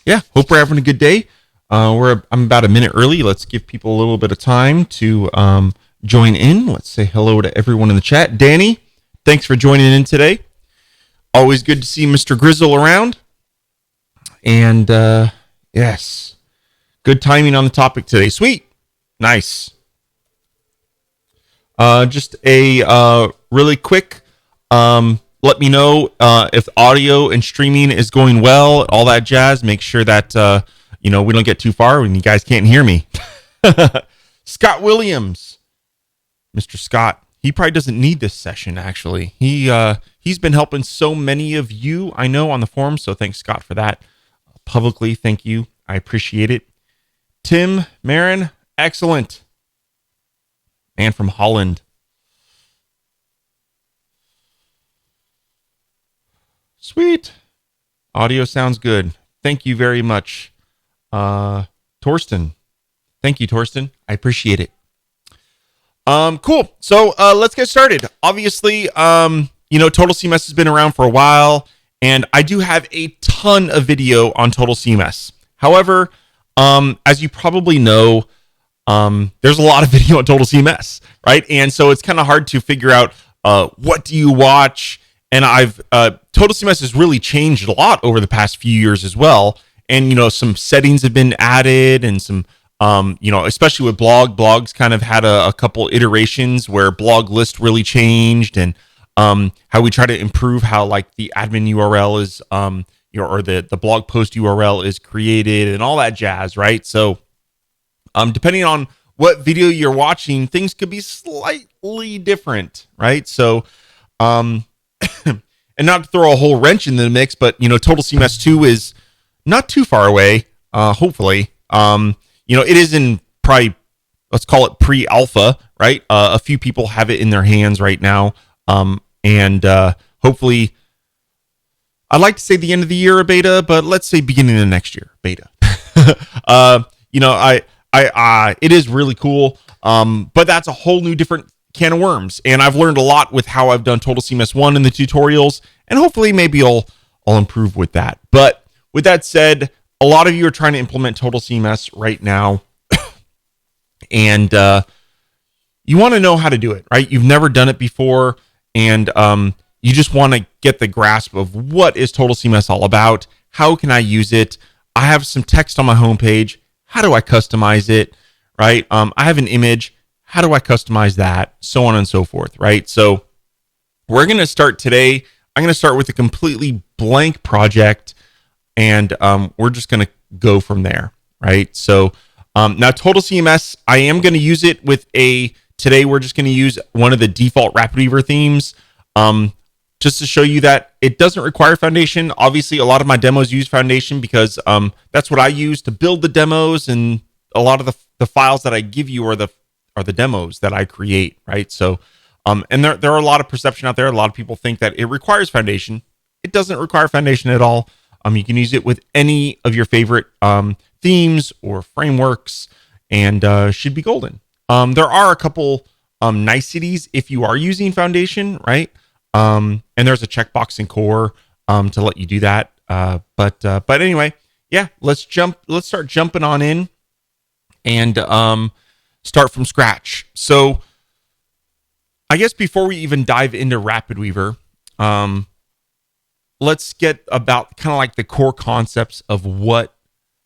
Yeah, hope we're having a good day. I'm about a minute early. Let's give people a little bit of time to join in. Let's say hello to everyone in the chat. Danny, thanks for joining in today. Always good to see Mr. Grizzle around. And yes, good timing on the topic today. Sweet. Nice. Just a really quick let me know if audio and streaming is going well, all that jazz. Make sure that we don't get too far when you guys can't hear me. Scott Williams, Mr. Scott, he probably doesn't need this session. Actually, he's been helping so many of you, I know, on the forum. So thanks, Scott, for that. Publicly, thank you. I appreciate it. Tim Marin, excellent. Man from Holland. Sweet. Audio sounds good. Thank you very much. Torsten. Thank you, Torsten. I appreciate it. Cool. So let's get started. Obviously, Total CMS has been around for a while, and I do have a ton of video on Total CMS. However, as you probably know, there's a lot of video on Total CMS, right? And so it's kind of hard to figure out what do you watch. And Total CMS has really changed a lot over the past few years as well. And, some settings have been added and some, especially with blogs kind of had a couple iterations where blog list really changed, and how we try to improve how like the admin URL is, or the blog post URL is created and all that jazz, right? So depending on what video you're watching, things could be slightly different, right? So, and not to throw a whole wrench in the mix, but Total CMS 2 is not too far away. Hopefully, it is in probably, let's call it pre-alpha, right? A few people have it in their hands right now, and hopefully, I'd like to say the end of the year a beta, but let's say beginning of next year beta. It is really cool, but that's a whole new different can of worms, and I've learned a lot with how I've done Total CMS 1 in the tutorials, and hopefully maybe I'll improve with that. But with that said, a lot of you are trying to implement Total CMS right now, and you want to know how to do it, right? You've never done it before, and you just want to get the grasp of what is Total CMS all about. How can I use it? I have some text on my homepage. How do I customize it, right? I have an image. How do I customize that? So on and so forth, right? So we're going to start today. I'm going to start with a completely blank project, and we're just going to go from there, right? So now Total CMS, I am going to use it with today we're just going to use one of the default RapidWeaver themes, just to show you that it doesn't require Foundation. Obviously, a lot of my demos use Foundation because that's what I use to build the demos, and a lot of the files that I give you are the demos that I create, right? So, and there are a lot of perception out there. A lot of people think that it requires Foundation. It doesn't require Foundation at all. You can use it with any of your favorite themes or frameworks, and should be golden. There are a couple niceties if you are using Foundation, right? And there's a checkbox in Core to let you do that. But anyway, yeah, let's start jumping on in and start from scratch. So I guess before we even dive into RapidWeaver, let's get about kind of like the core concepts of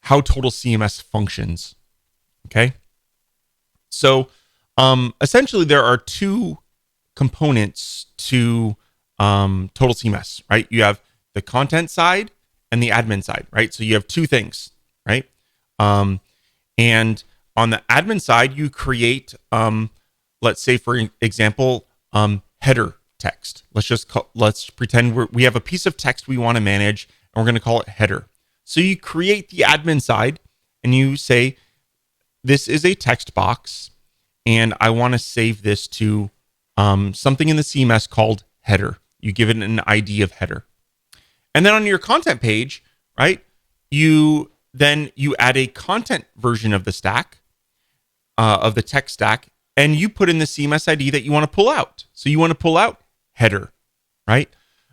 how Total CMS functions. Okay. So essentially there are two components to Total CMS, right? You have the content side and the admin side, right? So you have two things, right? And on the admin side, you create, let's say, for example, header text. Let's pretend we have a piece of text we want to manage, and we're going to call it header. So you create the admin side, and you say, this is a text box, and I want to save this to something in the CMS called header. You give it an ID of header. And then on your content page, right, you add a content version of the stack, of the text stack, and you put in the CMS ID that you want to pull out. So you want to pull out header, right?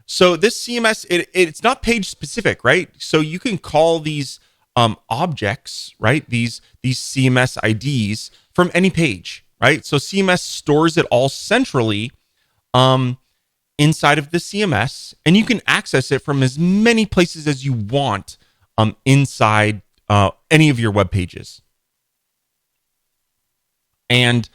So this CMS, it's not page specific, right? So you can call these objects, right? These CMS IDs from any page, right? So CMS stores it all centrally inside of the CMS, and you can access it from as many places as you want inside any of your web pages. And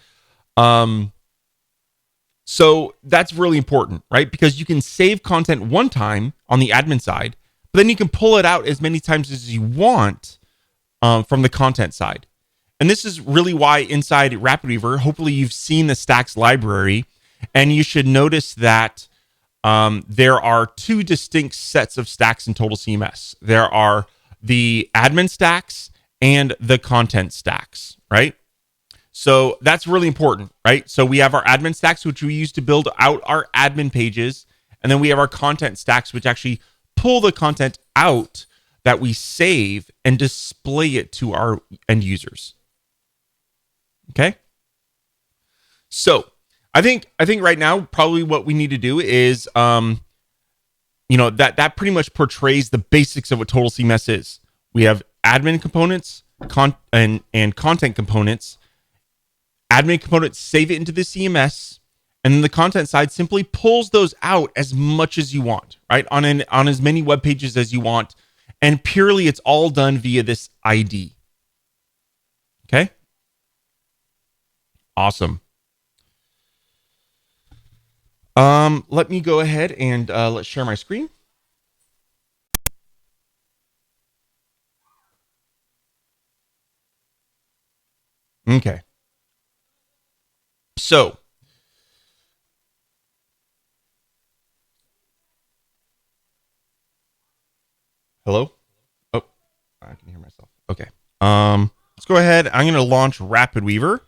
so that's really important, right? Because you can save content one time on the admin side, but then you can pull it out as many times as you want from the content side. And this is really why inside RapidWeaver, hopefully you've seen the stacks library, and you should notice that there are two distinct sets of stacks in Total CMS. There are the admin stacks and the content stacks, right? So that's really important, right? So we have our admin stacks, which we use to build out our admin pages. And then we have our content stacks, which actually pull the content out that we save and display it to our end users. Okay. So I think right now, probably what we need to do is, that pretty much portrays the basics of what Total CMS is. We have admin components, and content components. Admin components save it into the CMS, and then the content side simply pulls those out as much as you want, right? On as many web pages as you want, and purely it's all done via this ID. Okay? Awesome. Let me go ahead and let's share my screen. Okay. So, hello? Oh, I can hear myself. Okay. Let's go ahead. I'm going to launch RapidWeaver.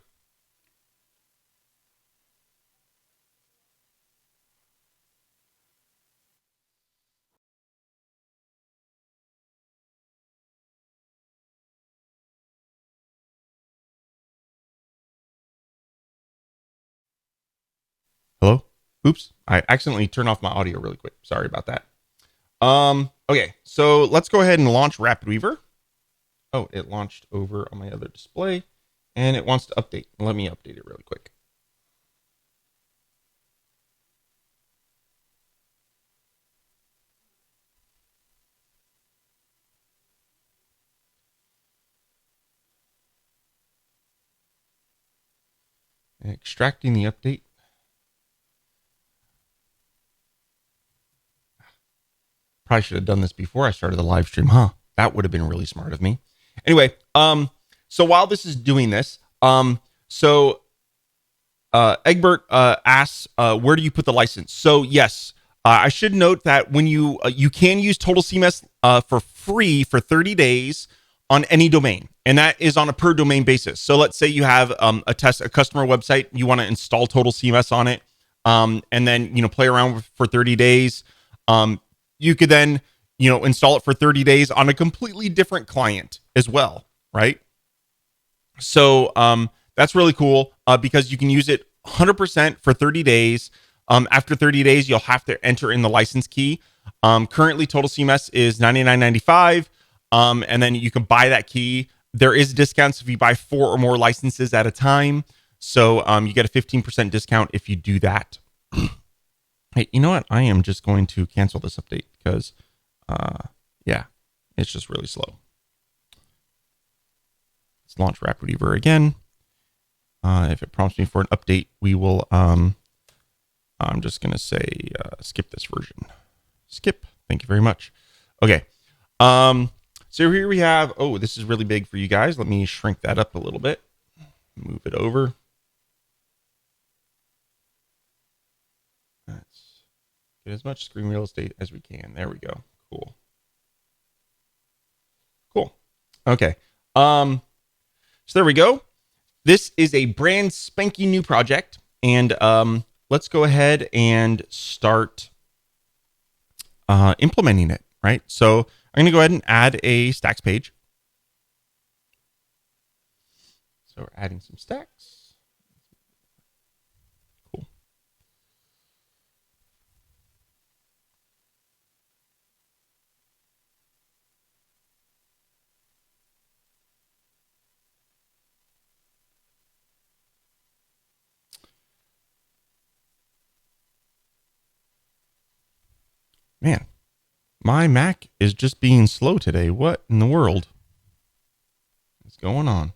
Hello? Oops. I accidentally turned off my audio really quick. Sorry about that. Okay. So let's go ahead and launch RapidWeaver. Oh, it launched over on my other display, and it wants to update. Let me update it really quick. Extracting the update. Probably should have done this before I started the live stream, huh? That would have been really smart of me. Anyway, so while this is doing this, Egbert asks, where do you put the license? So yes, I should note that when you can use Total CMS for free for 30 days on any domain, and that is on a per domain basis. So let's say you have a customer website, you want to install Total CMS on it, and then play around for 30 days. You could then install it for 30 days on a completely different client as well, right? So that's really cool because you can use it 100% for 30 days. After 30 days, you'll have to enter in the license key. Currently, Total CMS is $99.95, and then you can buy that key. There is discounts if you buy 4 or more licenses at a time. So you get a 15% discount if you do that. Hey, you know what? I am just going to cancel this update because, yeah, it's just really slow. Let's launch RapidWeaver again. If it prompts me for an update, we will, I'm just going to say, skip this version. Skip. Thank you very much. Okay. So here we have, oh, this is really big for you guys. Let me shrink that up a little bit. Move it over. Let's get as much screen real estate as we can. There we go. Cool. Cool. Okay. So there we go. This is a brand spanking new project, and let's go ahead and start implementing it, right? So I'm going to go ahead and add a stacks page. So we're adding some stacks. Cool. Man, my Mac is just being slow today. What in the world is going on?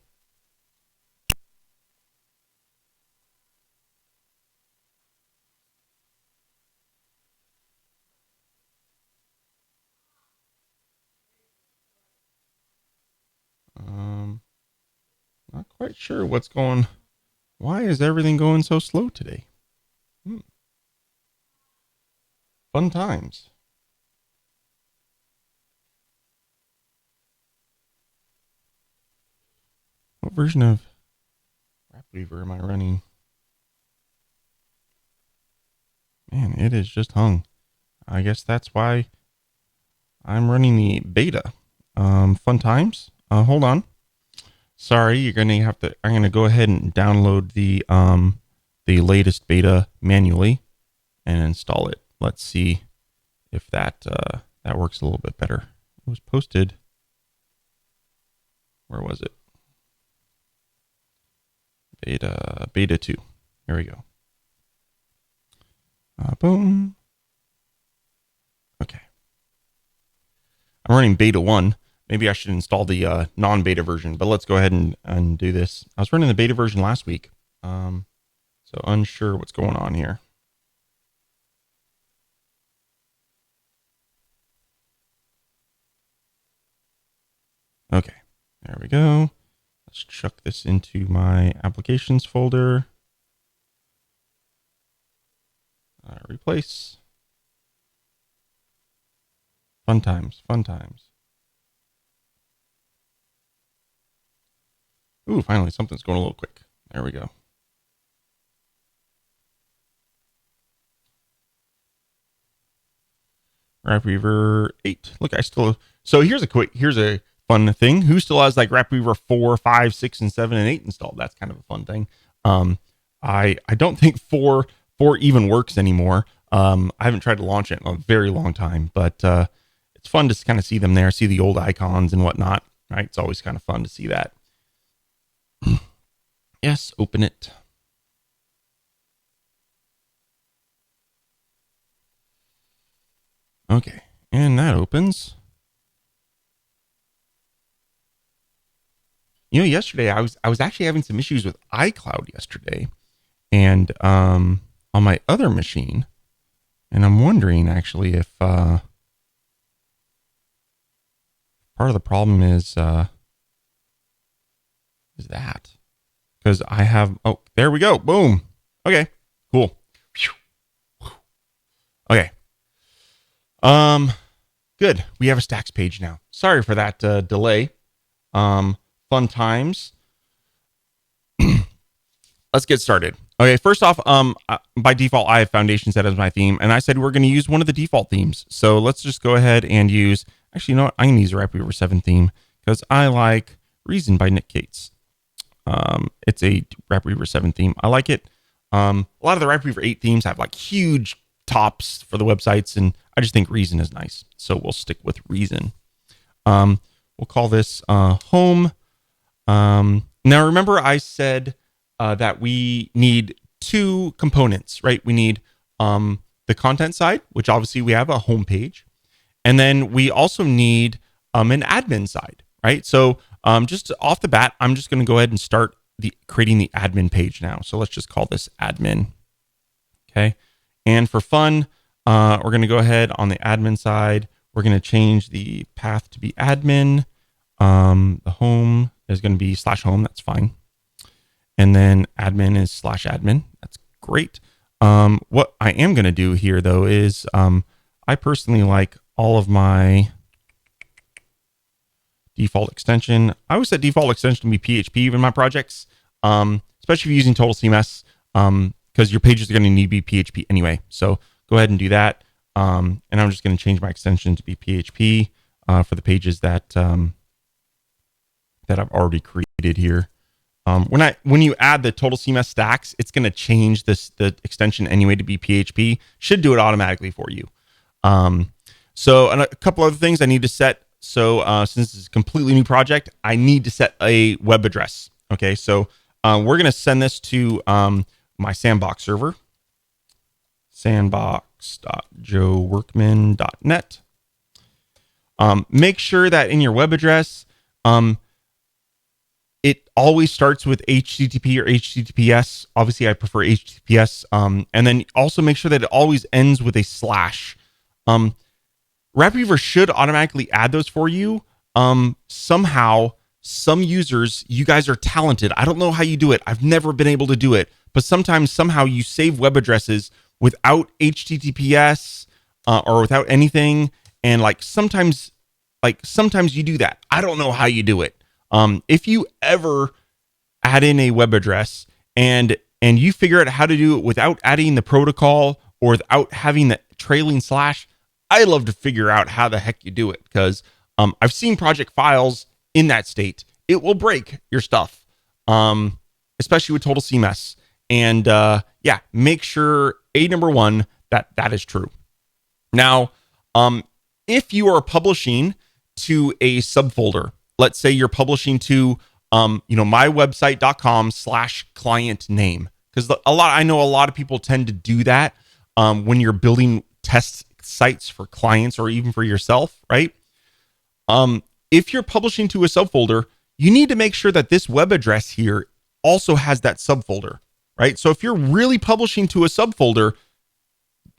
Not quite sure what's going. Why is everything going so slow today? Fun times. What version of RapidWeaver am I running? Man, it is just hung. I guess that's why I'm running the beta. Fun times. Hold on. Sorry, you're gonna have to. I'm gonna go ahead and download the latest beta manually and install it. Let's see if that works a little bit better. It was posted. Where was it? Beta 2. Here we go. Boom. Okay. I'm running beta 1. Maybe I should install the non-beta version, but let's go ahead and do this. I was running the beta version last week, so unsure what's going on here. Okay, there we go. Let's chuck this into my applications folder. Replace. Fun times, fun times. Ooh, finally, something's going a little quick. There we go. RapidWeaver 8. Look, I still. So here's a fun thing. Who still has like RapidWeaver 4, 5, 6, and 7, and 8 installed? That's kind of a fun thing. I don't think 4 even works anymore. I haven't tried to launch it in a very long time, but it's fun to kind of see them there, see the old icons and whatnot. Right? It's always kind of fun to see that. Yes, open it. Okay, and that opens. You know, yesterday I was actually having some issues with iCloud yesterday, and on my other machine, and I'm wondering actually if part of the problem is that because I have. Oh, there we go. Boom. Okay, cool. Okay. Good. We have a stacks page now. Sorry for that delay. Fun times. Let's get started. Okay, first off, by default, I have Foundation set as my theme, and I said we're going to use one of the default themes. So let's just go ahead and use. Actually, you know what? I'm going to use a RapidWeaver 7 theme because I like Reason by Nick Cates. It's a RapidWeaver 7 theme. I like it. A lot of the RapidWeaver 8 themes have like huge tops for the websites, and I just think Reason is nice. So we'll stick with Reason. We'll call this home. Now, remember I said that we need 2 components, right? We need the content side, which obviously we have a home page. And then we also need an admin side, right? So just off the bat, I'm just going to go ahead and start creating the admin page now. So let's just call this admin. Okay. And for fun, we're going to go ahead on the admin side. We're going to change the path to be admin. The home is going to be /home. That's fine. And then admin is /admin. That's great. What I am going to do here, though, is I personally like all of my default extension. I always set default extension to be PHP in my projects, especially if you're using Total CMS, because your pages are going to need to be PHP anyway. So go ahead and do that. And I'm just going to change my extension to be PHP for the pages that I've already created here. When you add the Total CMS stacks, it's going to change the extension anyway to be PHP. Should do it automatically for you. So and a couple other things I need to set. So since this is a completely new project, I need to set a web address. Okay, so we're going to send this to my Sandbox server. Sandbox sandbox.joeworkman.net. Make sure that in your web address, it always starts with HTTP or HTTPS. Obviously, I prefer HTTPS. And then also make sure that it always ends with a slash. RapidWeaver should automatically add those for you. Somehow, some users, you guys are talented. I don't know how you do it. I've never been able to do it. But somehow you save web addresses without HTTPS or without anything. And sometimes you do that. I don't know how you do it. If you ever add in a web address and you figure out how to do it without adding the protocol or without having the trailing slash, I love to figure out how the heck you do it, because I've seen project files in that state. It will break your stuff, especially with Total CMS. And make sure number one, that is true. Now, if you are publishing to a subfolder, let's say you're publishing to mywebsite.com/client name, because I know a lot of people tend to do that when you're building test sites for clients or even for yourself, right? If you're publishing to a subfolder, you need to make sure that this web address here also has that subfolder, right? So if you're really publishing to a subfolder,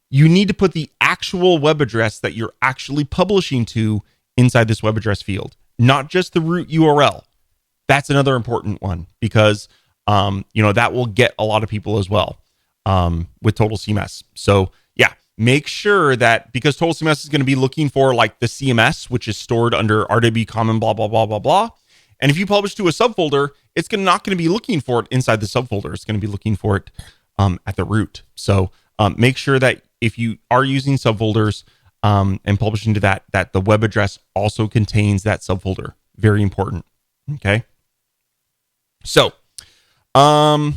you need to put the actual web address that you're actually publishing to inside this web address field, not just the root URL. That's another important one, because that will get a lot of people as well with Total CMS. So make sure that, because Total CMS is going to be looking for the CMS, which is stored under RW common blah blah blah blah blah. And if you publish to a subfolder, it's not going to be looking for it inside the subfolder. It's going to be looking for it at the root. So make sure that if you are using subfolders and publishing to that the web address also contains that subfolder. Very important. Okay. So, I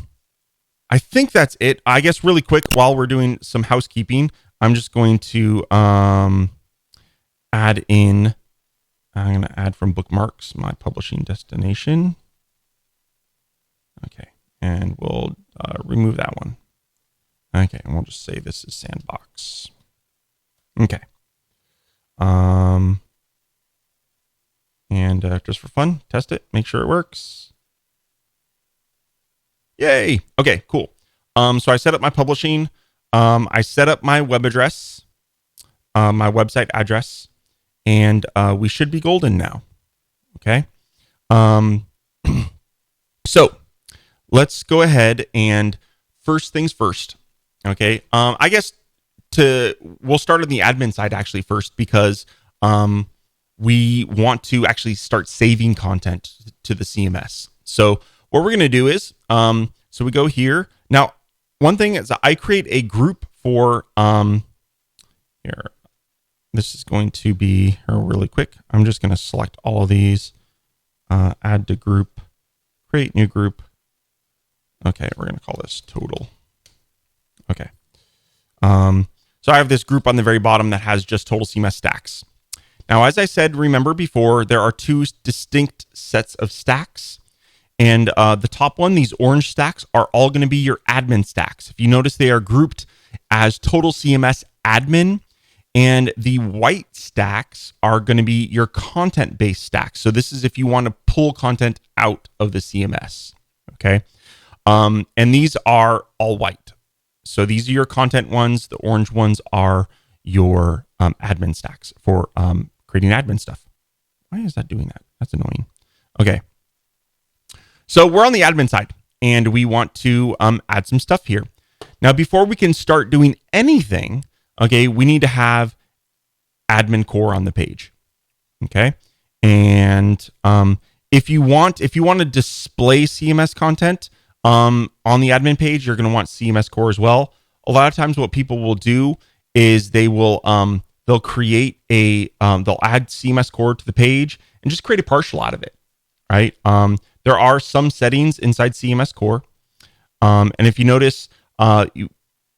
think that's it. I guess really quick, while we're doing some housekeeping, I'm just going to add in. I'm going to add from bookmarks my publishing destination. Okay, and we'll remove that one. Okay, and we'll just say this is Sandbox. Okay. And just for fun, test it, make sure it works. Yay. Okay, cool. So I set up my publishing. I set up my web address, my website address, and we should be golden now. Okay. So let's go ahead and first things first. Okay. I guess we'll start on the admin side actually first, because we want to actually start saving content to the CMS. So what we're going to do is, so we go here. Now, one thing is I create a group for, here, this is going to be really quick. I'm just going to select all of these, add to group, create new group. Okay, we're going to call this Total. Okay. So I have this group on the very bottom that has just Total CMS stacks. Now, as I said, remember before, there are two distinct sets of stacks. And the top one, these orange stacks, are all going to be your admin stacks. If you notice, they are grouped as Total CMS admin. And the white stacks are going to be your content-based stacks. So this is if you want to pull content out of the CMS. Okay. And these are all white. So these are your content ones. The orange ones are your admin stacks for creating admin stuff. Why is that doing that? That's annoying. Okay. So we're on the admin side, and we want to add some stuff here. Now, before we can start doing anything, okay, we need to have admin core on the page. Okay. And if you want to display CMS content on the admin page, you're going to want CMS core as well. A lot of times what people will do is they'll create they'll add CMS core to the page and just create a partial out of it. Right. There are some settings inside CMS core. And if you notice,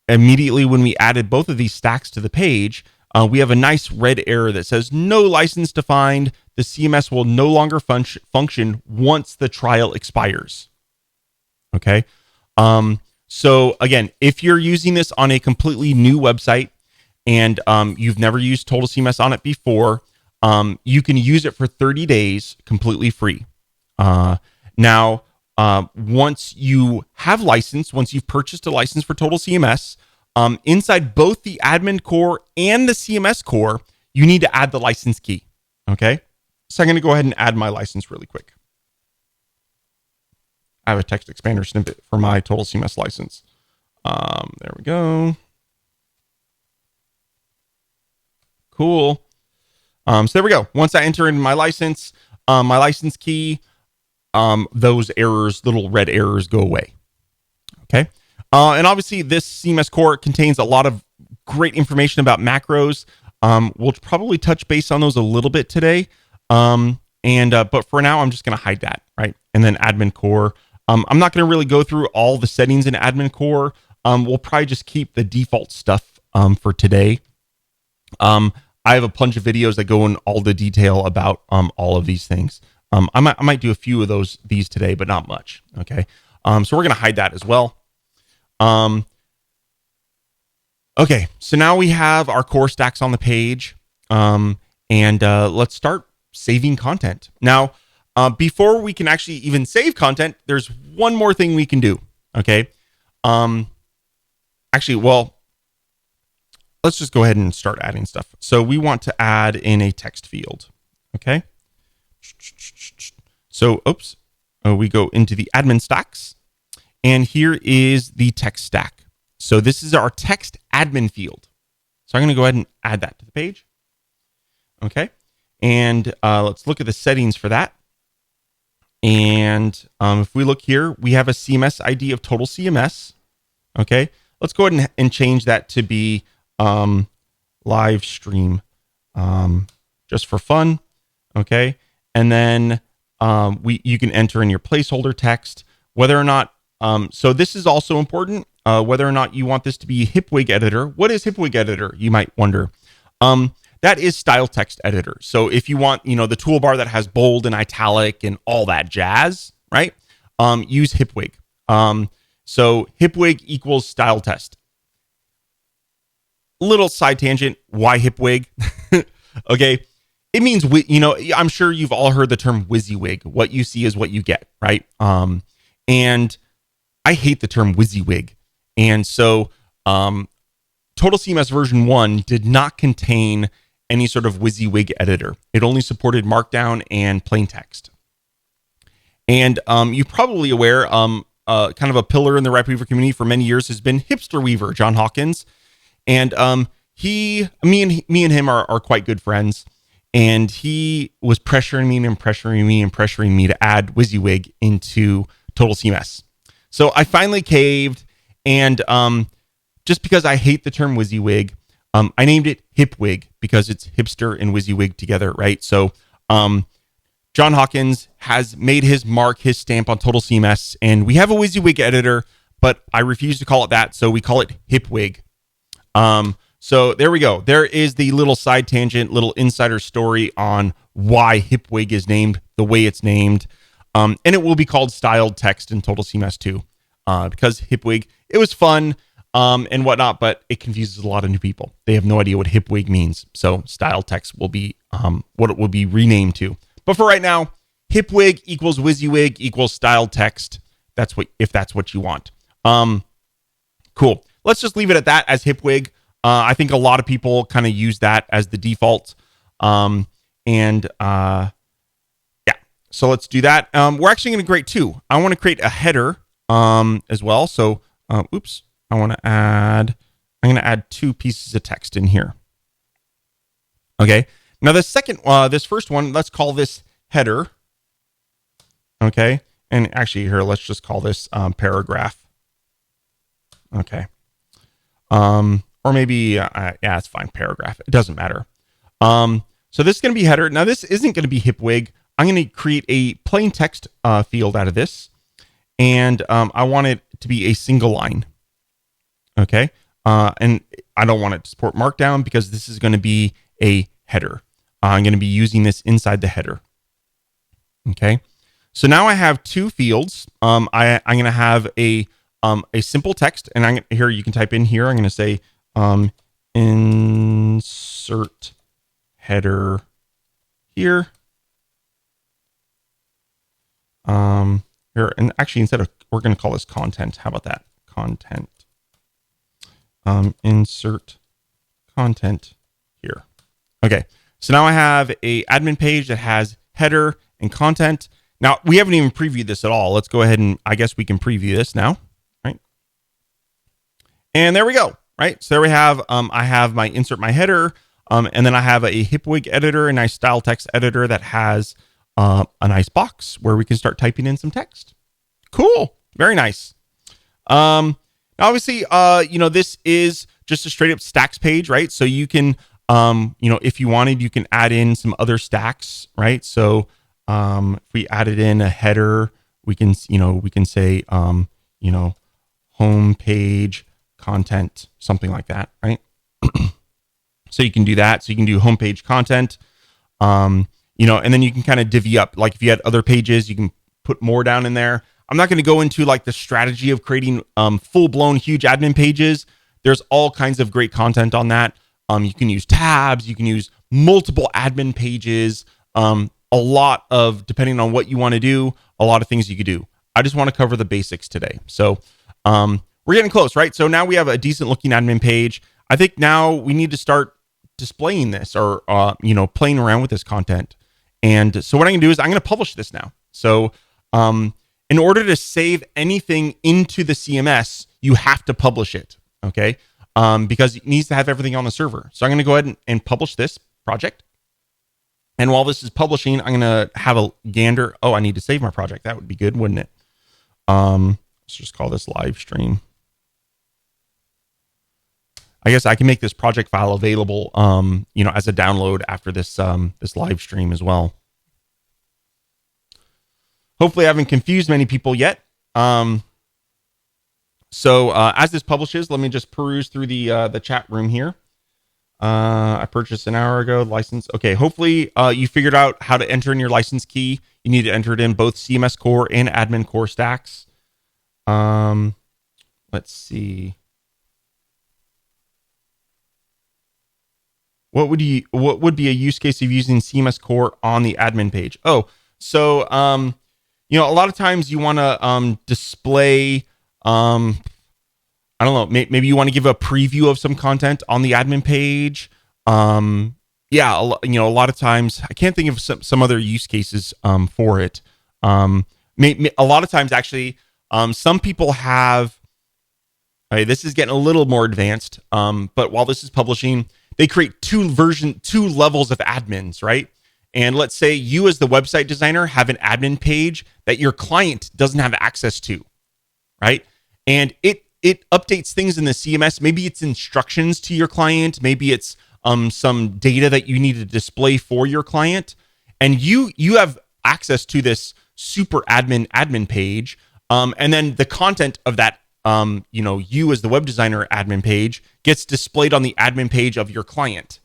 immediately when we added both of these stacks to the page, we have a nice red error that says no license defined. The CMS will no longer function once the trial expires. Okay. So again, if you're using this on a completely new website, and you've never used Total CMS on it before, you can use it for 30 days completely free. Now, once you have license, once you've purchased a license for Total CMS, inside both the admin core and the CMS core, you need to add the license key. Okay. So I'm going to go ahead and add my license really quick. I have a text expander snippet for my Total CMS license. There we go. Cool. So there we go. Once I enter in my license key, those errors, little red errors, go away. Okay. And obviously this CMS core contains a lot of great information about macros. We'll probably touch base on those a little bit today. But for now, I'm just going to hide that, right? And then admin core. I'm not going to really go through all the settings in admin core. We'll probably just keep the default stuff for today. I have a bunch of videos that go in all the detail about all of these things. I might do a few of these today, but not much. Okay. So we're going to hide that as well. Okay. So now we have our core stacks on the page. Let's start saving content. Now, before we can actually even save content, there's one more thing we can do. Okay. Let's just go ahead and start adding stuff. So we want to add in a text field. Okay. So, we go into the admin stacks, and here is the text stack. So this is our text admin field. So I'm going to go ahead and add that to the page. Okay. And let's look at the settings for that. And if we look here, we have a CMS ID of Total CMS. Okay. Let's go ahead and change that to be live stream just for fun. Okay. And then you can enter in your placeholder text, whether or not, so this is also important, whether or not you want this to be HipWig editor. What is HipWig editor? You might wonder. That is style text editor. So if you want, the toolbar that has bold and italic and all that jazz, right? Use HipWig. So HipWig equals style text. Little side tangent. Why HipWig? Okay. It means, I'm sure you've all heard the term WYSIWYG. What you see is what you get, right? And I hate the term WYSIWYG. And so Total CMS version 1 did not contain any sort of WYSIWYG editor. It only supported Markdown and plain text. And you're probably aware, kind of a pillar in the Rapid community for many years has been Hipster Weaver, John Hawkins. And me and him are quite good friends. And he was pressuring me to add WYSIWYG into Total CMS. So I finally caved, and just because I hate the term WYSIWYG, I named it HipWig because it's hipster and WYSIWYG together, right? So John Hawkins has made his mark, his stamp on Total CMS, and we have a WYSIWYG editor, but I refuse to call it that, so we call it HipWig. So there we go. There is the little side tangent, little insider story on why HipWig is named the way it's named. And it will be called styled text in Total CMS 2 because HipWig, it was fun and whatnot, but it confuses a lot of new people. They have no idea what HipWig means. So styled text will be what it will be renamed to. But for right now, HipWig equals WYSIWYG equals styled text. If that's what you want. Cool. Let's just leave it at that as HipWig. I think a lot of people kind of use that as the default. Yeah, so let's do that. We're actually going to create two. I want to create a header as well. So, I'm going to add 2 pieces of text in here. Okay. Now this first one, let's call this header. Okay. And actually here, let's just call this paragraph. Okay. Or maybe, it's fine. Paragraph. It doesn't matter. So this is going to be header. Now this isn't going to be HipWig. I'm going to create a plain text field out of this. And I want it to be a single line. Okay. And I don't want it to support Markdown because this is going to be a header. I'm going to be using this inside the header. Okay. So now I have 2 fields. I'm going to have a simple text, and here you can type in here. I'm going to say insert header here. Here, and actually instead of, we're going to call this content. How about that? Content. Insert content here. Okay. So now I have a admin page that has header and content. Now we haven't even previewed this at all. Let's go ahead and I guess we can preview this now, right? And there we go, right? So there we have, I have my insert my header, and then I have a HipWig editor, a nice style text editor that has a nice box where we can start typing in some text. Cool. Very nice. Now obviously, this is just a straight up stacks page, right? So you can, if you wanted, you can add in some other stacks, right? So, if we added in a header, we can say, home page content, something like that, right? So you can do that. So you can do homepage content, and then you can kind of divvy up. Like if you had other pages, you can put more down in there. I'm not going to go into like the strategy of creating full blown huge admin pages. There's all kinds of great content on that. You can use tabs. You can use multiple admin pages. A lot of, depending on what you want to do, a lot of things you could do. I just want to cover the basics today. So we're getting close, right? So now we have a decent looking admin page. I think now we need to start displaying this or, playing around with this content. And so what I'm going to do is I'm going to publish this now. So in order to save anything into the CMS, you have to publish it, okay? Because it needs to have everything on the server. So I'm going to go ahead and publish this project. And while this is publishing, I'm going to have a gander. Oh, I need to save my project. That would be good, wouldn't it? Let's just call this live stream. I guess I can make this project file available, as a download after this live stream as well. Hopefully I haven't confused many people yet. So as this publishes, let me just peruse through the chat room here. I purchased an hour ago, license. Okay, hopefully you figured out how to enter in your license key. You need to enter it in both CMS core and admin core stacks. Let's see. What would be a use case of using CMS core on the admin page? Oh, so a lot of times you want to display, I don't know, maybe you want to give a preview of some content on the admin page. A lot of times I can't think of some other use cases for it. A lot of times actually, some people have. This is getting a little more advanced, but while this is publishing, they create two levels of admins, right? And let's say you as the website designer have an admin page that your client doesn't have access to, right? And it updates things in the CMS. Maybe it's instructions to your client. Maybe it's some data that you need to display for your client. And you have access to this super admin page. And then the content of that, you as the web designer admin page gets displayed on the admin page of your client,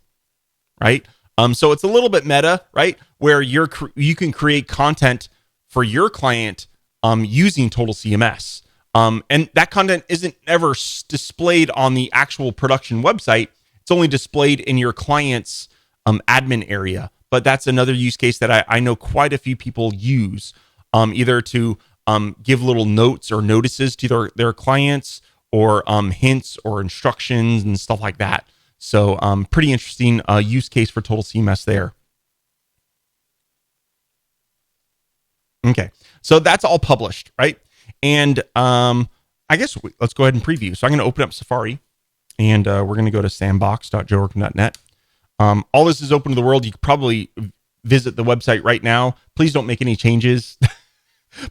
right? So it's a little bit meta, right? Where you can create content for your client using Total CMS. And that content isn't ever displayed on the actual production website. It's only displayed in your client's admin area. But that's another use case that I know quite a few people use, either to give little notes or notices to their clients, or hints or instructions and stuff like that. So pretty interesting use case for Total CMS there. Okay, so that's all published, right? And I guess let's go ahead and preview. So I'm going to open up Safari, and we're going to go to sandbox.joeworkman.net. All this is open to the world. You could probably visit the website right now. Please don't make any changes.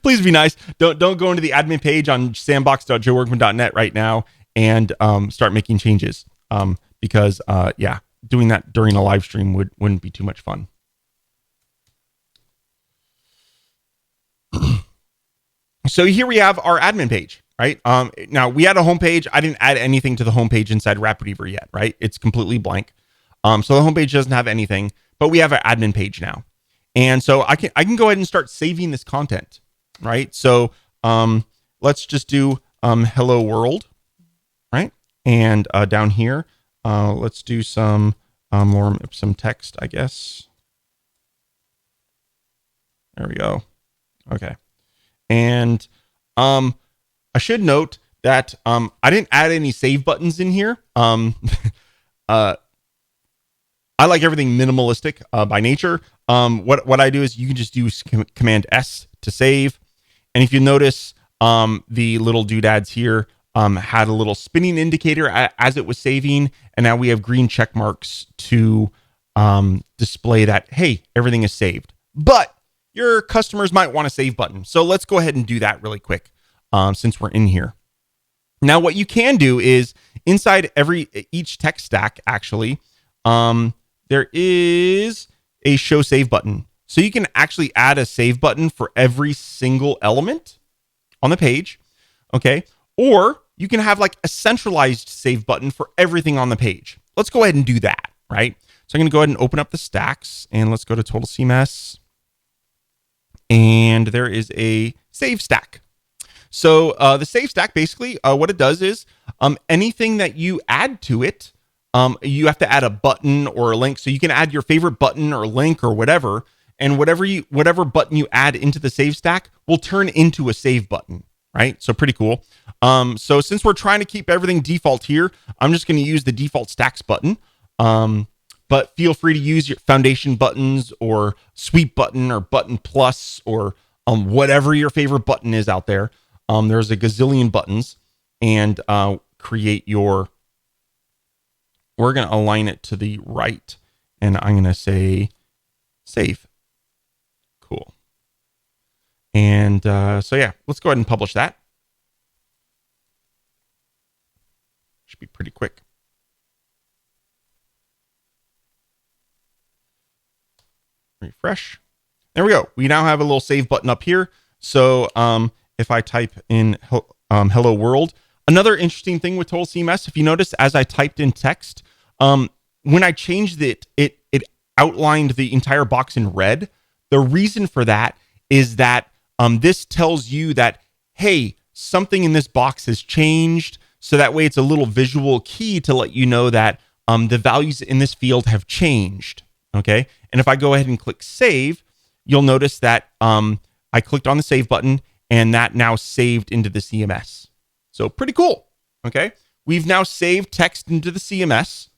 Please be nice. Don't go into the admin page on sandbox.joeworkman.net right now and start making changes. Because doing that during a live stream wouldn't be too much fun. So here we have our admin page, right? Now we had a homepage. I didn't add anything to the homepage inside RapidWeaver yet, right? It's completely blank. So the homepage doesn't have anything, but we have an admin page now. And so I can go ahead and start saving this content, right? So let's just do hello world, right? And down here, let's do some lorem ipsum text, I guess. There we go. Okay. And I should note that I didn't add any save buttons in here. I like everything minimalistic by nature. What I do is you can just do Command S to save. And if you notice, the little doodads here had a little spinning indicator as it was saving. And now we have green check marks to display that, hey, everything is saved. But your customers might want a save button. So let's go ahead and do that really quick since we're in here. Now, what you can do is inside each text stack, actually, there is a show save button. So you can actually add a save button for every single element on the page. Okay. Or you can have like a centralized save button for everything on the page. Let's go ahead and do that. Right. So I'm going to go ahead and open up the stacks and let's go to Total CMS. And there is a save stack. So the save stack, basically, what it does is anything that you add to it, you have to add a button or a link. So you can add your favorite button or link or whatever. And whatever button you add into the save stack will turn into a save button, right? So pretty cool. So since we're trying to keep everything default here, I'm just going to use the default stacks button. But feel free to use your foundation buttons or sweep button or button plus or whatever your favorite button is out there. There's a gazillion buttons and create your, we're going to align it to the right and I'm going to say save. Cool. And so yeah, let's go ahead and publish that. Should be pretty quick. Refresh. There we go. We now have a little save button up here. So if I type in hello world, another interesting thing with Total CMS, if you notice, as I typed in text, when I changed it outlined the entire box in red. The reason for that is that this tells you that, hey, something in this box has changed. So that way it's a little visual key to let you know that the values in this field have changed. Okay. And if I go ahead and click save, you'll notice that I clicked on the save button and that now saved into the CMS. So pretty cool. Okay. We've now saved text into the CMS.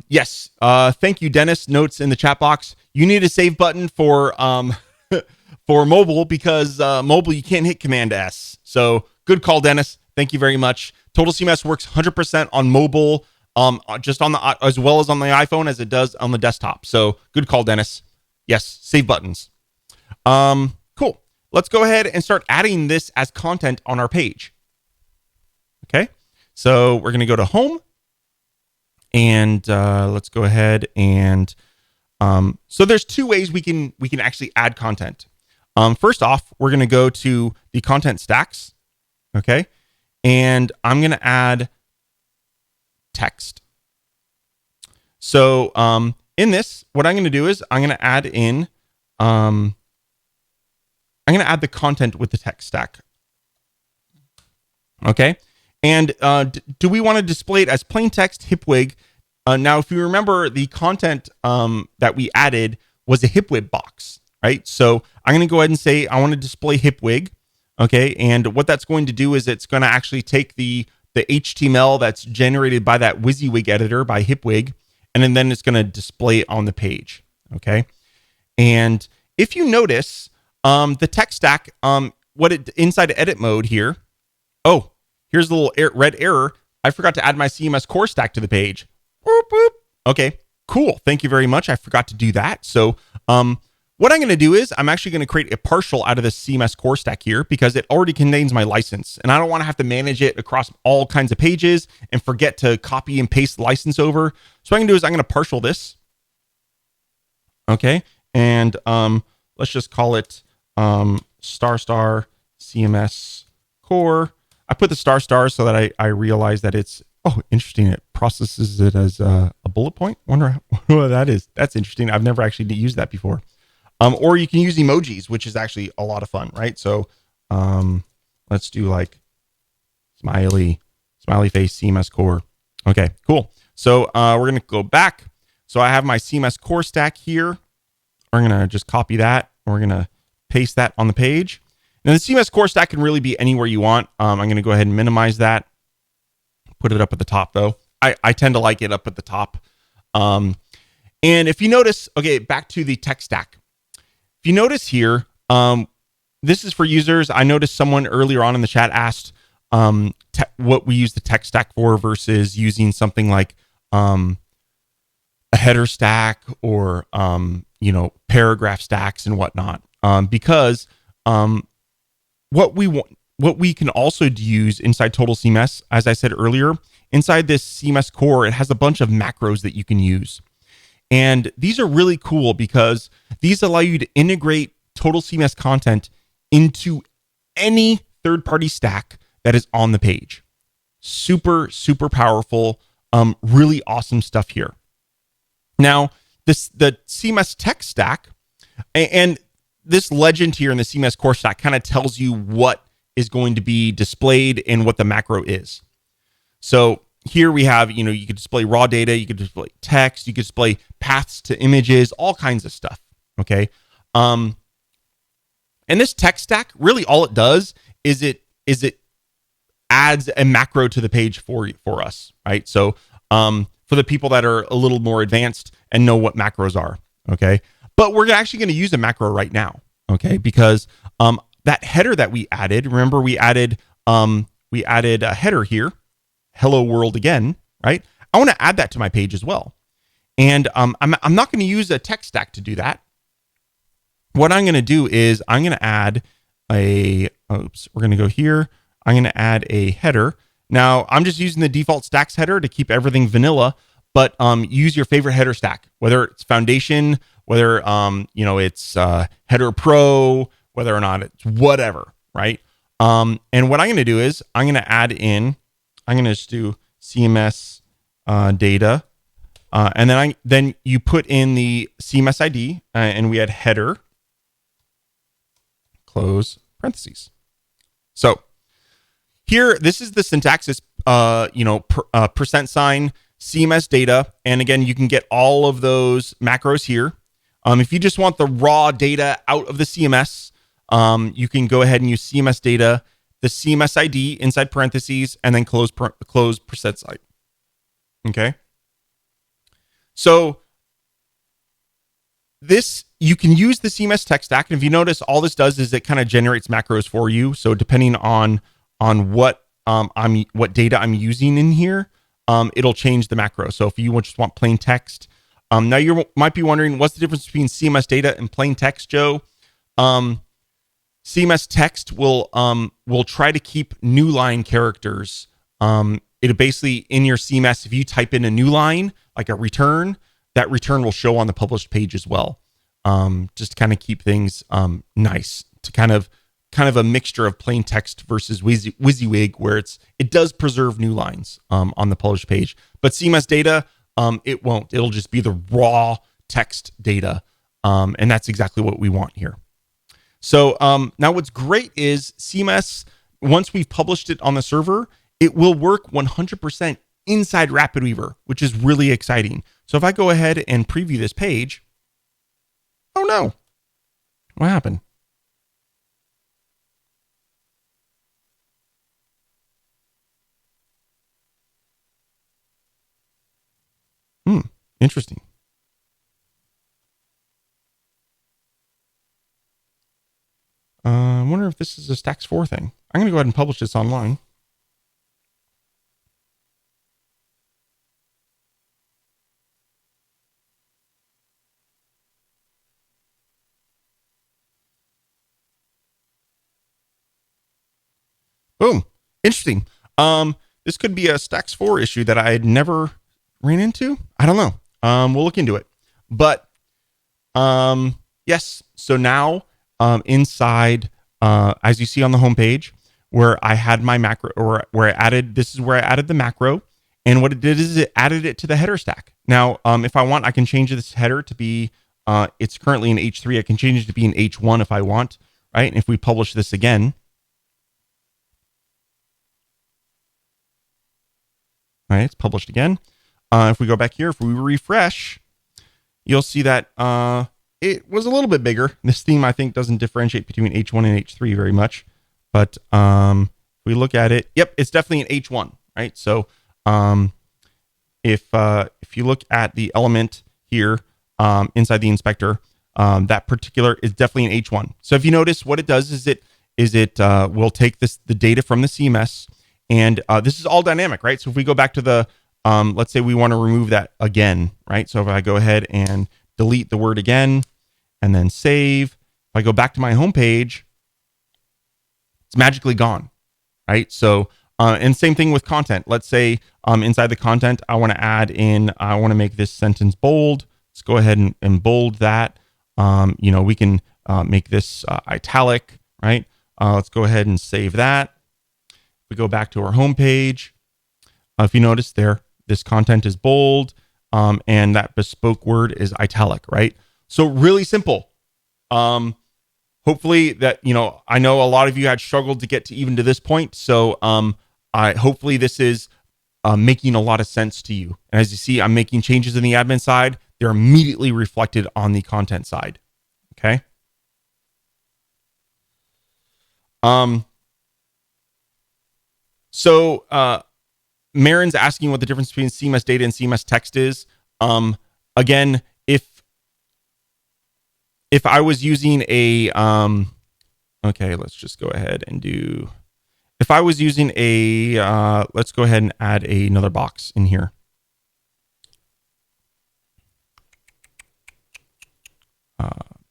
Yes. Thank you, Dennis. Notes in the chat box. You need a save button for for mobile because mobile you can't hit Command S. So good call, Dennis. Thank you very much. Total CMS works 100% on mobile, just on the as well as on the iPhone as it does on the desktop. So good call, Dennis. Yes, save buttons. Cool. Let's go ahead and start adding this as content on our page. Okay. So we're going to go to home. And let's go ahead and so there's two ways we can actually add content. First off, we're going to go to the content stacks. Okay. And I'm going to add text. So in this, what I'm going to do is I'm going to add in I'm going to add the content with the text stack. Okay. And do we want to display it as plain text HipWig? Now, if you remember, the content that we added was a HipWig box, right? So I'm going to go ahead and say I want to display HipWig. Okay. And what that's going to do is it's going to actually take the HTML that's generated by that WYSIWYG editor by HipWig, and then it's going to display it on the page. Okay. And if you notice, the text stack, inside edit mode here. Oh, here's the little red error. I forgot to add my CMS core stack to the page. Boop, boop. Okay, cool. Thank you very much. I forgot to do that. So what I'm going to do is I'm actually going to create a partial out of this CMS core stack here because it already contains my license. And I don't want to have to manage it across all kinds of pages and forget to copy and paste the license over. So what I'm going to do is I'm going to partial this. Okay, and let's just call it star CMS core. I put the star so that I realize that it's, oh, interesting. It processes it as a bullet point. Wonder what that is. That's interesting. I've never actually used that before. Or you can use emojis, which is actually a lot of fun, right? So let's do like smiley Smiley face, CMS core. Okay, cool. So we're going to go back. So I have my CMS core stack here. We're going to just copy that. We're going to paste that on the page. Now the CMS core stack can really be anywhere you want. I'm going to go ahead and minimize that. Put it up at the top though. I tend to like it up at the top. And if you notice, okay, back to the tech stack. If you notice here, this is for users. I noticed someone earlier on in the chat asked what we use the tech stack for versus using something like a header stack or paragraph stacks and whatnot. Because what we can also use inside Total CMS, as I said earlier, inside this CMS core, it has a bunch of macros that you can use. And these are really cool because these allow you to integrate Total CMS content into any third-party stack that is on the page. Super, super powerful, really awesome stuff here. Now, the CMS tech stack and this legend here in the CMS core stack kind of tells you what is going to be displayed and what the macro is. So here we have, you could display raw data, you could display text, you could display paths to images, all kinds of stuff. Okay. And this tech stack, really all it does is it adds a macro to the page for us, right? So for the people that are a little more advanced and know what macros are, okay? But we're actually going to use a macro right now, okay? Because that header that we added, remember we added a header here, hello world again, right? I want to add that to my page as well. And I'm not going to use a tech stack to do that. What I'm going to do is I'm going to add we're going to go here. I'm going to add a header. Now I'm just using the default stacks header to keep everything vanilla, but use your favorite header stack, whether it's Foundation, whether it's Header Pro, whether or not it's whatever, right? And what I'm going to do is I'm going to just do CMS data, and then you put in the CMS ID, and we add header, close parentheses. So here, this is the syntax, percent sign CMS data. And again, you can get all of those macros here. If you just want the raw data out of the CMS, you can go ahead and use CMS data, the CMS ID inside parentheses, and then close percent sign. Okay. So you can use the CMS tech stack. And if you notice, all this does is it kind of generates macros for you. So depending on what data I'm using in here, it'll change the macro. So if you just want plain text, now you might be wondering, what's the difference between CMS data and plain text, Joe? CMS text will try to keep new line characters. It basically, in your CMS, if you type in a new line, like a return, that return will show on the published page as well. Just to kind of keep things nice, to kind of a mixture of plain text versus WYSIWYG, where it does preserve new lines on the published page. But CMS data, it won't. It'll just be the raw text data, and that's exactly what we want here. So now what's great is CMS, once we've published it on the server, it will work 100% inside RapidWeaver, which is really exciting. So if I go ahead and preview this page, oh no, what happened? Interesting. I wonder if this is a Stacks 4 thing. I'm going to go ahead and publish this online. Boom. Interesting. This could be a Stacks 4 issue that I had never ran into. I don't know. We'll look into it. But yes. So now inside, as you see on the homepage, where I had my macro, or where I added, this is where I added the macro. And what it did is it added it to the header stack. Now, if I want, I can change this header to be, it's currently in H3. I can change it to be in H1 if I want, right? And if we publish this again, All right, it's published again. If we go back here, if we refresh, you'll see that it was a little bit bigger. This theme, I think, doesn't differentiate between H1 and H3 very much. But if we look at it, yep, it's definitely an H1, right? So if you look at the element here inside the inspector, that particular is definitely an H1. So if you notice, what it does is it will take the data from the CMS, and this is all dynamic, right? So if we go back to the let's say we want to remove that again, right? So if I go ahead and delete the word again and then save, if I go back to my home page, it's magically gone, right? So and same thing with content. Let's say inside the content, I want to make this sentence bold. Let's go ahead and bold that. We can make this italic, right? Let's go ahead and save that. We go back to our home page. If you notice there, this content is bold, and that bespoke word is italic, right? So really simple. Hopefully that, I know a lot of you had struggled to get to even to this point. So hopefully this is making a lot of sense to you. And as you see, I'm making changes in the admin side. They're immediately reflected on the content side. Okay. So Marin's asking what the difference between CMS data and CMS text is. Again, if I was using a, okay, let's just go ahead and do, if I was using a, let's go ahead and add another box in here.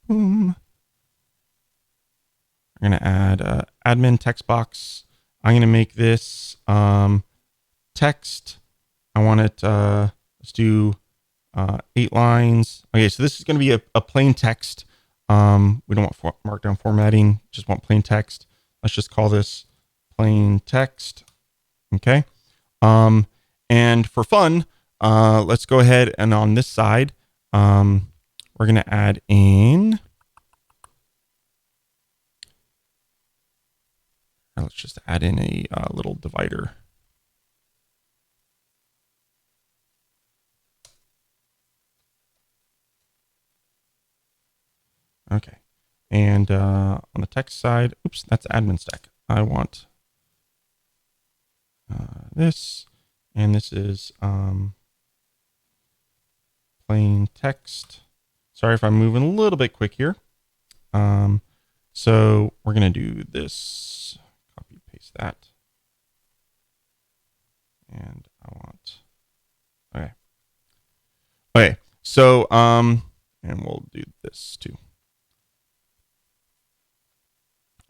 I'm going to add admin text box. I'm going to make this text. I want it, let's do 8 lines. Okay, so this is going to be a plain text. We don't want markdown formatting, just want plain text. Let's just call this plain text. Okay. And for fun, let's go ahead and on this side, we're going to add in, let's just add in a little divider. Okay. And on the text side, oops, that's admin stack. I want this, and this is plain text. Sorry if I'm moving a little bit quick here. So we're going to do this, copy, paste that. And I want, okay. Okay, so, and we'll do this too.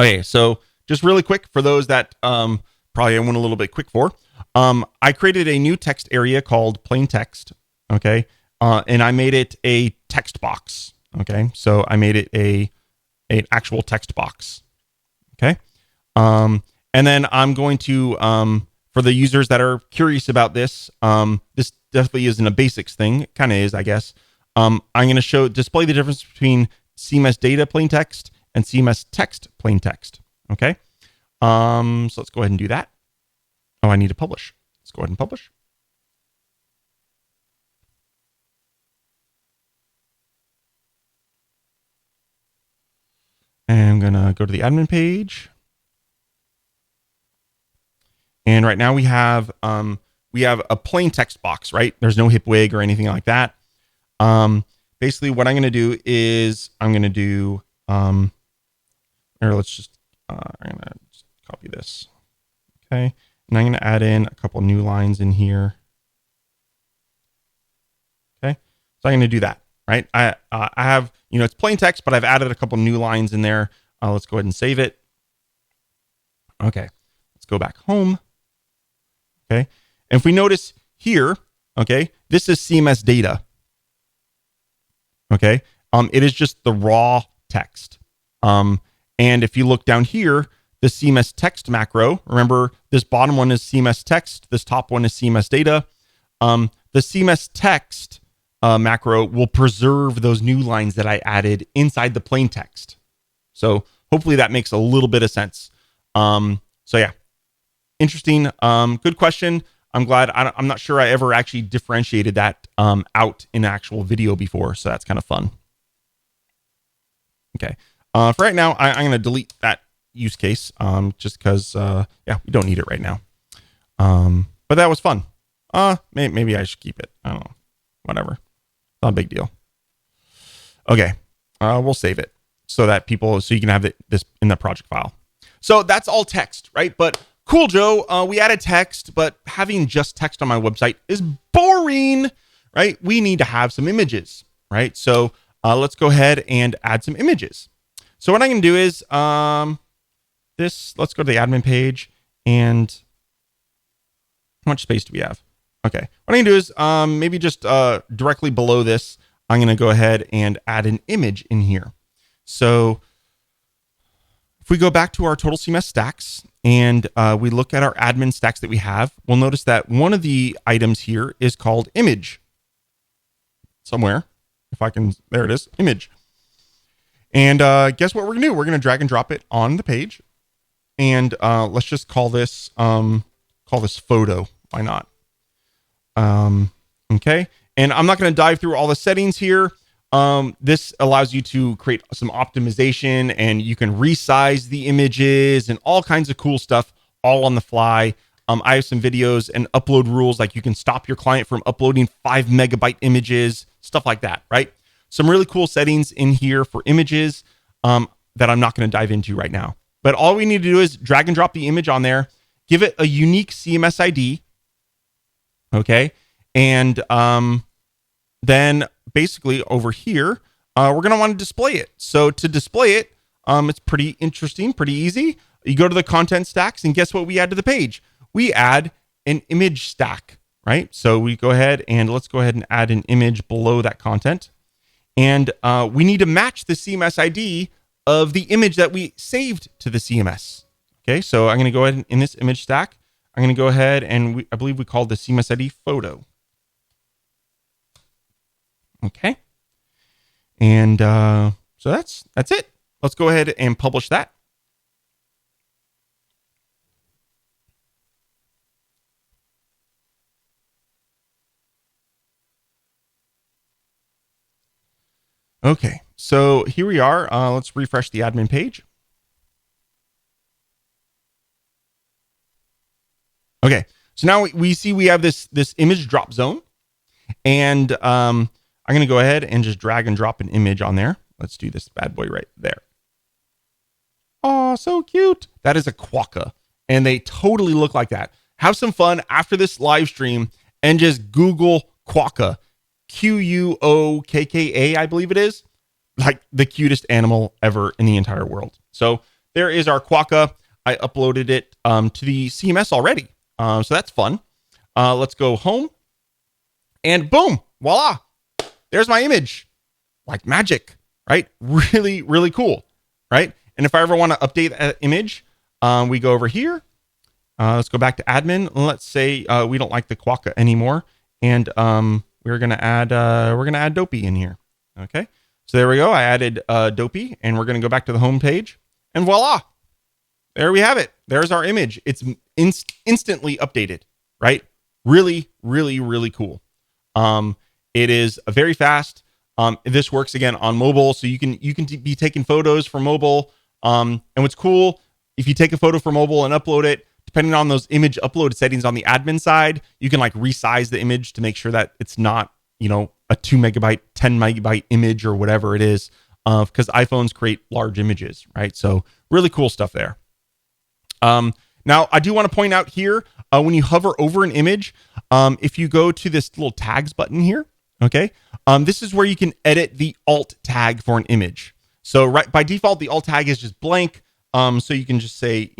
Okay, so just really quick for those that probably I went a little bit quick for. I created a new text area called plain text. Okay, and I made it a text box. Okay, so I made it an actual text box. Okay, and then I'm going to for the users that are curious about this, this definitely isn't a basics thing. It kind of is, I guess. I'm going to display the difference between CMS data plain text and CMS text plain text. Okay. So let's go ahead and do that. Oh, I need to publish. Let's go ahead and publish. And I'm going to go to the admin page. And right now we have a plain text box, right? There's no hip wig or anything like that. Basically what I'm going to do is I'm going to do, or let's just, I'm going to just copy this. Okay. And I'm going to add in a couple new lines in here. Okay. So I'm going to do that, right? I have, it's plain text, but I've added a couple new lines in there. Let's go ahead and save it. Okay. Let's go back home. Okay. And if we notice here, okay, this is CMS data. Okay. It is just the raw text. And if you look down here, the CMS text macro, remember this bottom one is CMS text. This top one is CMS data. The CMS text macro will preserve those new lines that I added inside the plain text. So hopefully that makes a little bit of sense. So yeah, interesting. Good question. I'm glad. I'm not sure I ever actually differentiated that out in actual video before, so that's kind of fun. Okay. For right now, I'm going to delete that use case just because, yeah, we don't need it right now. But that was fun. Maybe I should keep it. I don't know. Whatever. Not a big deal. Okay. We'll save it so that so you can have this in the project file. So that's all text, right? But cool, Joe. We added text, but having just text on my website is boring, right? We need to have some images, right? So let's go ahead and add some images. So what I'm going to do is let's go to the admin page, and how much space do we have? Okay. What I'm going to do is maybe just directly below this, I'm going to go ahead and add an image in here. So if we go back to our Total CMS stacks and we look at our admin stacks that we have, we'll notice that one of the items here is called image. Somewhere, if I can, there it is, image. And guess what we're going to do? We're going to drag and drop it on the page. And let's just call this photo. Why not? Okay. And I'm not going to dive through all the settings here. This allows you to create some optimization, and you can resize the images and all kinds of cool stuff all on the fly. I have some videos and upload rules, like you can stop your client from uploading 5 megabyte images, stuff like that, right? Some really cool settings in here for images that I'm not going to dive into right now. But all we need to do is drag and drop the image on there, give it a unique CMS ID, okay? And then basically over here, we're going to want to display it. So to display it, it's pretty interesting, pretty easy. You go to the content stacks, and guess what we add to the page? We add an image stack, right? So we go ahead and let's go ahead and add an image below that content. And we need to match the CMS ID of the image that we saved to the CMS. Okay, so I'm going to go ahead and in this image stack, I'm going to go ahead and I believe we called the CMS ID photo. Okay. And so that's it. Let's go ahead and publish that. Okay, so here we are. Let's refresh the admin page. Okay, so now we see we have this image drop zone, and I'm going to go ahead and just drag and drop an image on there. Let's do this bad boy right there. Oh, so cute. That is a quokka, and they totally look like that. Have some fun after this live stream and just Google quokka. Quokka, I believe it is. Like the cutest animal ever in the entire world. So there is our quokka. I uploaded it to the CMS already. So that's fun. Let's go home. And boom, voila. There's my image. Like magic, right? Really, really cool, right? And if I ever want to update that image, we go over here. Let's go back to admin. Let's say we don't like the quokka anymore. And we're gonna add Dopey in here. Okay, so there we go. I added Dopey, and we're gonna go back to the home page, and voila, there we have it. There's our image. It's instantly updated, right? Really, really, really cool. It is very fast. This works again on mobile, so you can be taking photos for mobile. And what's cool, if you take a photo for mobile and upload it, depending on those image upload settings on the admin side, you can like resize the image to make sure that it's not, a 2 megabyte, 10 megabyte image or whatever it is, because iPhones create large images, right? So really cool stuff there. Now, I do want to point out here, when you hover over an image, if you go to this little tags button here, okay, this is where you can edit the alt tag for an image. So right by default, the alt tag is just blank. So you can just say,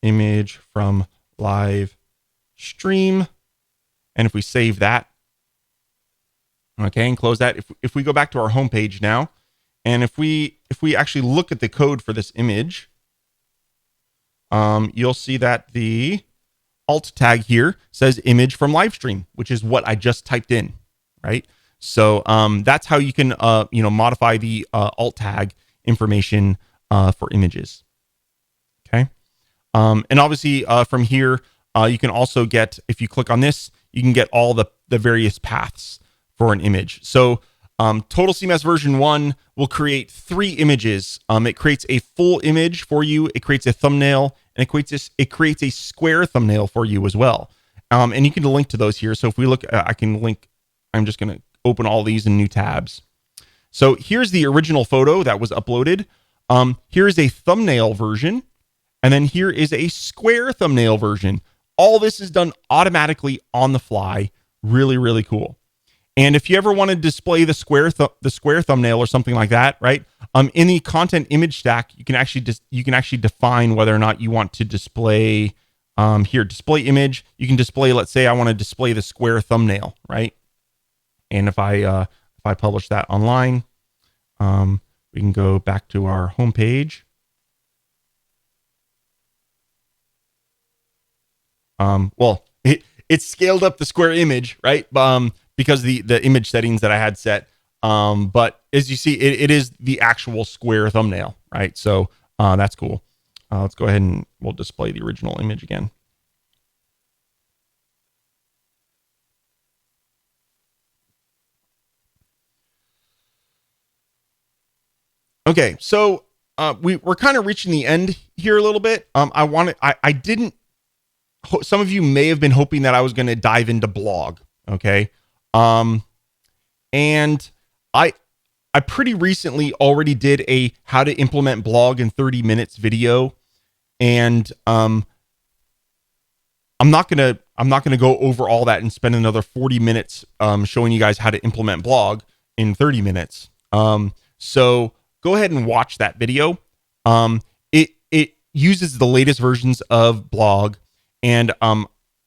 image from live stream. And if we save that, okay, and close that, if we go back to our home page now, and if we actually look at the code for this image, you'll see that the alt tag here says image from live stream, which is what I just typed in, right? So that's how you can modify the alt tag information for images. Okay. And obviously from here, you can also get, if you click on this, you can get all the various paths for an image. So Total CMS version 1 will create 3 images. It creates a full image for you. It creates a thumbnail, and it creates a square thumbnail for you as well. And you can link to those here. So if we look, I can link. I'm just going to open all these in new tabs. So here's the original photo that was uploaded. Here is a thumbnail version, and then here is a square thumbnail version. All this is done automatically on the fly. Really, really cool. And if you ever want to display the square thumbnail or something like that, right? In the content image stack, you can actually define whether or not you want to display here, display image. You can display, let's say I want to display the square thumbnail, right? And if I publish that online, we can go back to our homepage. Well, it scaled up the square image, right? Because the image settings that I had set. But as you see, it is the actual square thumbnail, right? So that's cool. Let's go ahead and we'll display the original image again. Okay, so we're kind of reaching the end here a little bit. I didn't. Some of you may have been hoping that I was going to dive into blog. Okay. And I pretty recently already did a how to implement blog in 30 minutes video. And, I'm not going to go over all that and spend another 40 minutes, showing you guys how to implement blog in 30 minutes. So go ahead and watch that video. It uses the latest versions of blog, and,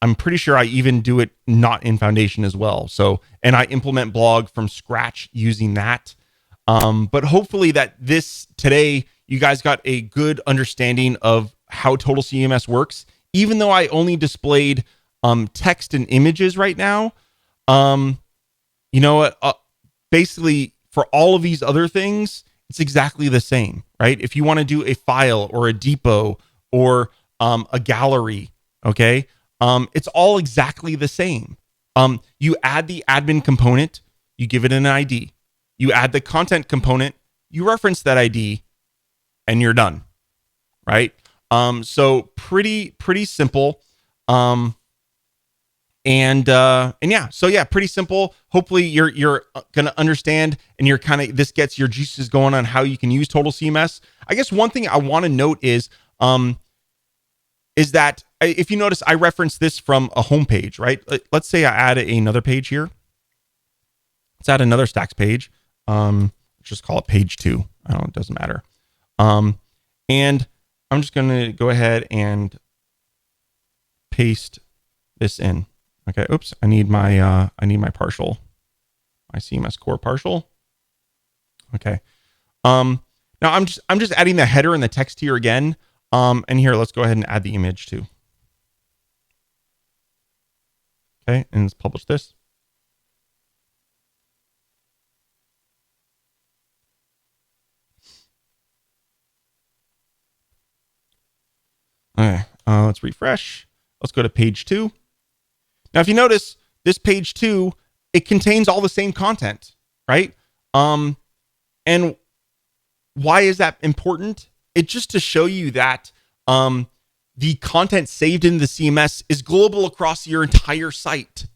I'm pretty sure I even do it not in Foundation as well. So, and I implement blog from scratch using that. But hopefully that today, you guys got a good understanding of how Total CMS works. Even though I only displayed text and images right now, basically for all of these other things, it's exactly the same, right? If you want to do a file or a depot or a gallery, okay, it's all exactly the same. You add the admin component, you give it an ID. You add the content component, you reference that ID, and you're done, right? So pretty simple. And yeah, so yeah, pretty simple. Hopefully you're gonna understand, and this gets your juices going on how you can use Total CMS. I guess one thing I want to note is that if you notice, I referenced this from a home page, right? Let's say I add another page here. Let's add another Stacks page. Let's just call it page 2. I don't know, it doesn't matter. And I'm just going to go ahead and paste this in. Okay. Oops. I need my partial, my CMS core partial. Okay. Now I'm just adding the header and the text here again. And here, let's go ahead and add the image too. Okay. And let's publish this. Okay. Let's refresh. Let's go to page 2. Now, if you notice this page 2, it contains all the same content, right? And why is that important? It's just to show you that the content saved in the CMS is global across your entire site,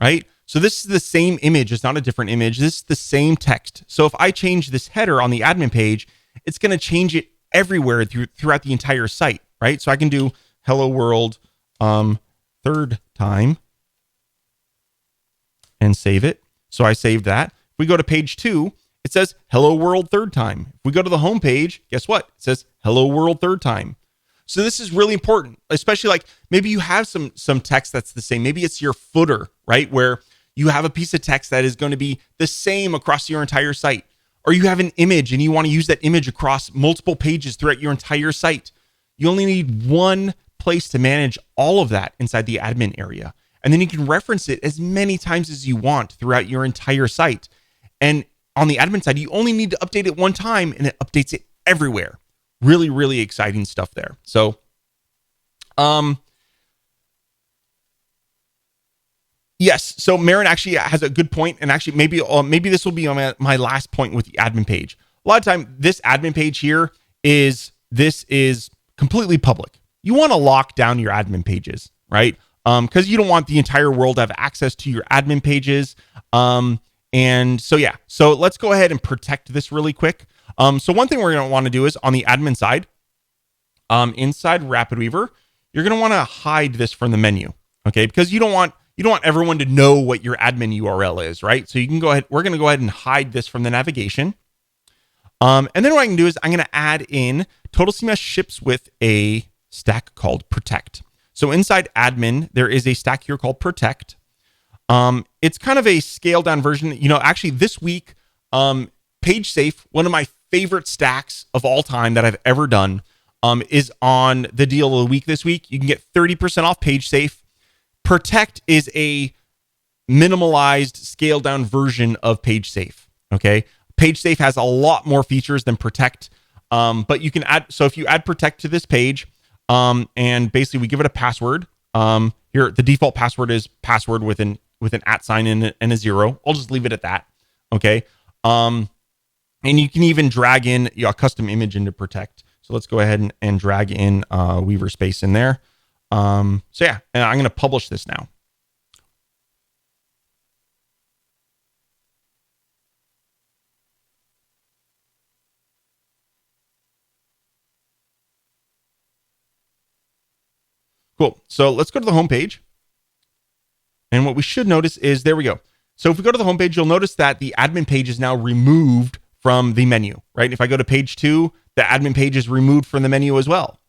right? So this is the same image. It's not a different image. This is the same text. So if I change this header on the admin page, it's going to change it everywhere throughout the entire site, right? So I can do hello world third time and save it. So I saved that. If we go to page 2, it says hello world third time. If we go to the home page, guess what? It says hello world third time. So this is really important, especially like maybe you have some text that's the same. Maybe it's your footer, right? Where you have a piece of text that is going to be the same across your entire site. Or you have an image and you want to use that image across multiple pages throughout your entire site. You only need one place to manage all of that inside the admin area. And then you can reference it as many times as you want throughout your entire site. And on the admin side, you only need to update it one time and it updates it everywhere. Really, really exciting stuff there. So Um, yes. So Marin actually has a good point, and actually maybe this will be on my last point with the admin page. A lot of time, this admin page here is completely public. You want to lock down your admin pages, right? Because you don't want the entire world to have access to your admin pages. And so yeah, so let's go ahead and protect this really quick. So one thing we're going to want to do is on the admin side, inside RapidWeaver, you're going to want to hide this from the menu, okay? Because you don't want everyone to know what your admin URL is, right? So you can go ahead. We're going to go ahead and hide this from the navigation. And then what I can do is I'm going to add in Total CMS ships with a stack called Protect. So inside admin, there is a stack here called Protect. It's kind of a scaled down version. Actually this week, PageSafe, one of my favorite stacks of all time that I've ever done, is on the deal of the week this week. You can get 30% off PageSafe. Protect is a minimalized, scaled down version of PageSafe. Okay. PageSafe has a lot more features than Protect. But you can add, so if you add Protect to this page, and basically we give it a password. Here, the default password is password with an @ and a 0. I'll just leave it at that. Okay. And you can even drag in a custom image into Protect. So let's go ahead and drag in Weaver Space in there. So yeah, and I'm going to publish this now. Cool. So let's go to the home page. And what we should notice is, there we go. So if we go to the home page, you'll notice that the admin page is now removed from the menu, right? If I go to page 2, the admin page is removed from the menu as well.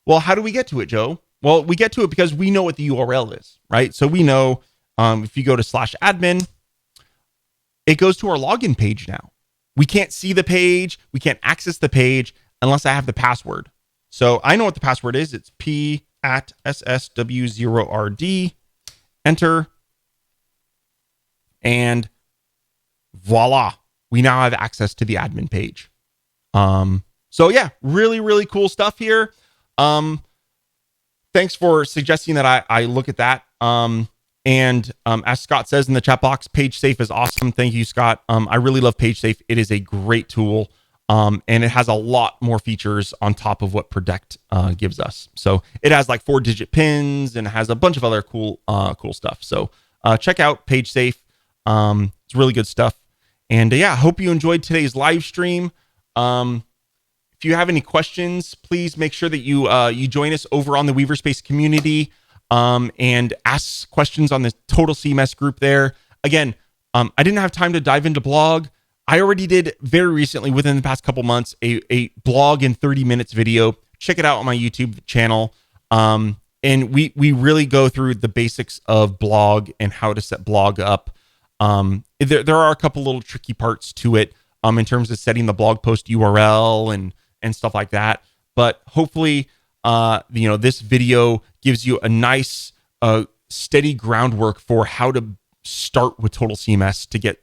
Well, how do we get to it, Joe? Well, we get to it because we know what the URL is, right? So we know if you go to /admin, it goes to our login page now. We can't see the page. We can't access the page unless I have the password. So I know what the password is. It's P@SSW0RD. Enter. And voila, we now have access to the admin page. So yeah, really, really cool stuff here. Thanks for suggesting that I look at that. And as Scott says in the chat box, PageSafe is awesome. Thank you, Scott. I really love PageSafe. It is a great tool. And it has a lot more features on top of what Protect gives us. So it has like 4-digit pins and has a bunch of other cool stuff. So check out PageSafe. It's really good stuff. And yeah, I hope you enjoyed today's live stream. If you have any questions, please make sure that you join us over on the Weaver Space community and ask questions on the Total CMS group there. Again, I didn't have time to dive into blog. I already did very recently, within the past couple months, a blog in 30 minutes video. Check it out on my YouTube channel. And we really go through the basics of blog and how to set blog up. There are a couple little tricky parts to it in terms of setting the blog post URL and stuff like that. But hopefully, this video gives you a nice, steady groundwork for how to start with Total CMS to get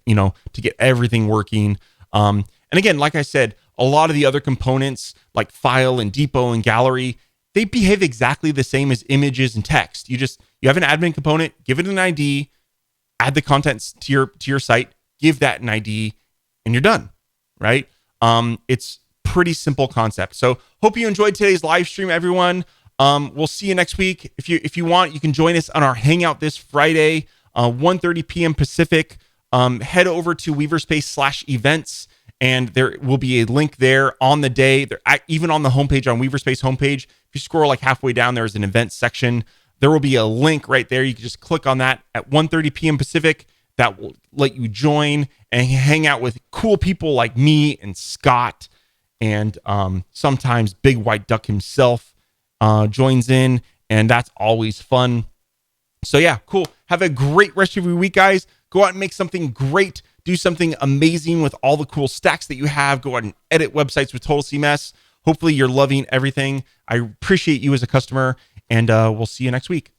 everything working. And again, like I said, a lot of the other components like file and depot and gallery, they behave exactly the same as images and text. You have an admin component, give it an ID, add the contents to your site, give that an ID, and you're done, right? It's pretty simple concept. So hope you enjoyed today's live stream, everyone. We'll see you next week. If you want, you can join us on our hangout this Friday, 1:30 p.m. Pacific. Head over to weaverspace/events, and there will be a link there on the day. Even on the homepage, on Weaverspace homepage, if you scroll like halfway down, there's an events section. There will be a link right there. You can just click on that at 1:30 p.m. Pacific. That will let you join and hang out with cool people like me and Scott, and sometimes Big White Duck himself joins in, and that's always fun. So yeah, cool. Have a great rest of your week, guys. Go out and make something great. Do something amazing with all the cool stacks that you have. Go out and edit websites with Total CMS. Hopefully you're loving everything. I appreciate you as a customer, and we'll see you next week.